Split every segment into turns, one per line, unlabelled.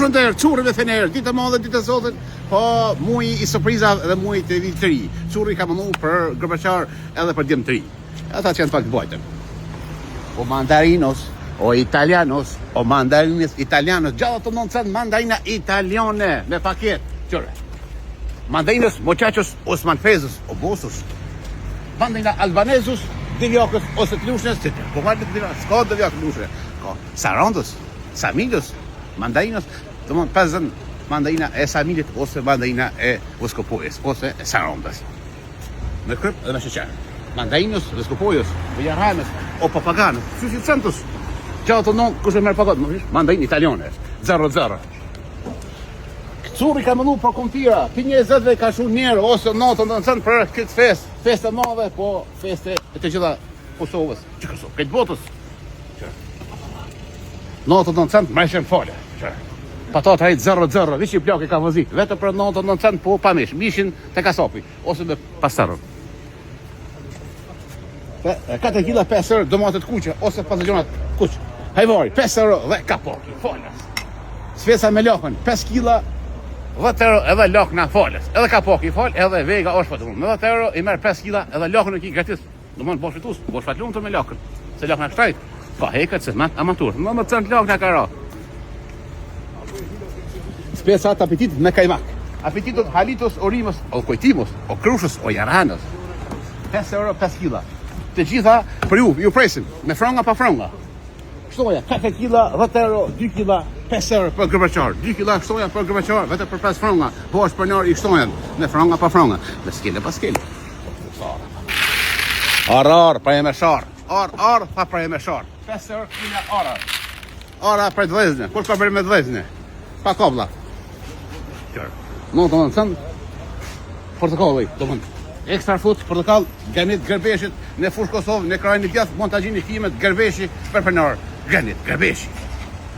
Kushën të Çurri me thënë ditë e madhe, ditë e Zotit, po muji i surprizave dhe muji të vitit të ri. Çurri ka mënu për Gorbaçar edhe për djem të ri. Ata që janë pak të bojtën. O mandarinos, o italianos, o mandarinis italianos, gjallë të 900 mandarina italiane me paket. Qëre. Mandarinos, muchachos, osmanfezos, o bosus. Mandarina albanezus, divjokës ose të lushnës, po marrë të divjokës, s'ka divjokë lushe. Ka sarandës, samilës, mandarinos, të mund 50 mandarina e samilit ose mandarina e voskopojës ose e sarandës. Me kryp dhe me sheqer. Mandarinos, voskopojës, vejaranës, o papaganës, sysi centus. Gjallë të 9, kush e merë pagat, mandarin italiane, 0-0. Çurri ka mënu për kontira, pi 20 ka shu njerë, ose natën të nësën për këtë fest e madhe, po feste e të gjitha Kosovës, që Kosovë, këtë botës. Natën të nësën, mreshen fale. Patat hajtë 0-0, vish i plak e ka vëzik, vetë për natën të nësën, po pa mish, mishin të kasapi, ose me pastarën. 4 kila 5 euro domatet kuqe, ose pasagjonat kuqe. Hajvari, 5 euro dhe kapoki, falas. Svesa me lakën, 5 kila 10 euro edhe lakna falës, edhe kapoki fal, edhe vega është patun. Me 10 euro i merr 5 kila edhe lakën e ki gratis. Domthon bosh fitus, bosh fatlum të me lakën. Se lakna shtrejt. Ka hekat se mat amatur. Më cent lakna ka ra. Spesa apetit me kajmak. Apetitot halitos orimos, o kujtimos, o krushës, o jaranës. 5 euro 5 kila. Të gjitha për ju presim, me franga pa franga. Shtoja, 4 kila, 10 euro, 2 kila, 5 euro për Gorbaçar. 2 kila shtoja për Gorbaçar, vetë për 5 franga. Bosh për nërë i shtojen, me franga pa franga. Me skele pa skele. Ar, pra e me shar. Ar, pa pra e me shar. 5 euro kila ara. Ara për dvezne, kur ka bërë me dvezne? Pa kabla. Në të nësën, portokalli, do mëndë. Ekstra food, portokall, ganit, gërbeshit, në fush Kosovë, në krajnë i djath, montajin i kimet, gërbeshi, përpërnarë. Ganit, gërbeshi.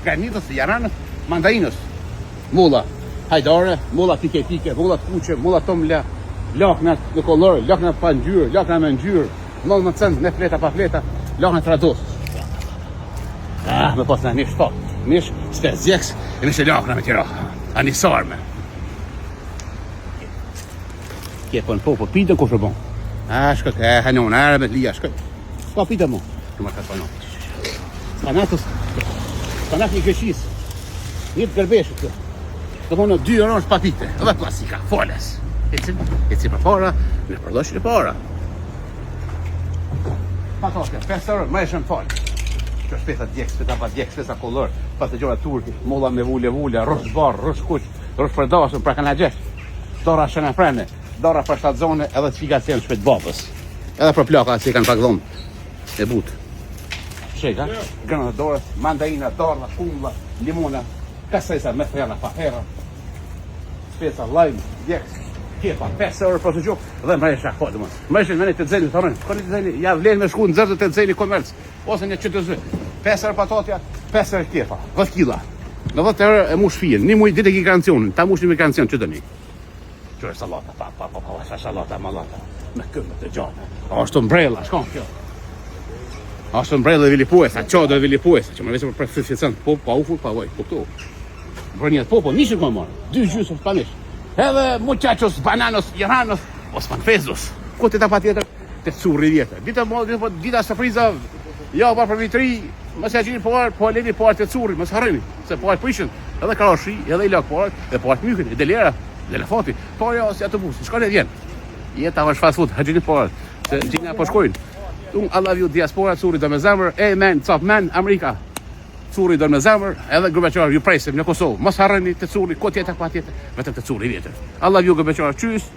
Ganitës, jaranës, mandarinës. Mulla, hajdare, mulla pike, mulla të kuqe, mulla tomla, laknat në kolorë, laknat pa ngjyrë, laknat me ngjyrë, 19 me fleta pa fleta, laknat rados. Me pas në mish fat. Mish, s'te zjeks, e mish e lakna me tjera. Anisarme. Kje po në po pita kush e bon. Shkët, hanon, me lija, shkët. S'ka pita mo. Këmër ka spanat. Spanat një këshis. Një të gërbeshë këtë. Të monë 2 orange pa pite. Edhe plastika, foles. Eci për para, në përlosh në para. Patatja, 5 euro, më e shën falë. Që shpesa djek, shpesa pa djek, shpesa kolor. Pas të gjora turki, molla me vulle, rosh bar, rosh kuq, rosh përdashën, pra kanë gjesh. Dora shënë e frene. Dora për 7 zone edhe të fika të jenë shpet babës. Edhe për plaka që i kanë pak dhomë. E butë. Sheka, grënë dhe dorës, mandarina, darla, kumla, limona, kasesa, me frena, pa hera. Spesa, lajmë, djekës, kepa, 5 euro për të gjokë, dhe mresha, po dhe më. Mreshin me një të dzeli, të rënë, kërë një të dzeli, ja vlenë me shku në zërë të dzeli komerc, ose një qëtë zë. 5 euro patatja, 5 euro kepa, 10 kila. Në 10 euro e mush fijen, një mujt ditë e ki garancionin, ta mush një me garancion që dëni. Qërë salata, salata, malata, me këmë të gjatë. Ashtë mbrella, shkon kjo. Ashtë mbrella e vilipuesa, qadë e vilipuesa, që më vesë për 50 po, pa ufur, pa vaj, po këtu. Bërnjet, po, nishë këmë marë, 2 gjysë pa nish. Edhe muchachos, bananos, iranos, osmanfezos. Ko të ta pa tjetër, të Çurri vjetër. Dita surpriza, ja, pa për vitri, mësë ja gjinë parë, po leni parë të Çurri, mësë harëni, se parë prishën, edhe karashi, edhe i lak parë, dhe parë mykin, edhe lera. Elefati, po jo, si atë busë, shkone vjen. Jeta është fast food, haqini parë, se gjinja po shkojnë. Unë, I love you, diaspora, Çurri do me zemër, amen, top man, Amerika. Çurri do me zemër, edhe Gorbaçar, ju presim në Kosovë. Mos harreni të Çurri, ko tjetër pa tjetër, vetëm të Çurri vjetër. I love you, Gorbaçar, qys.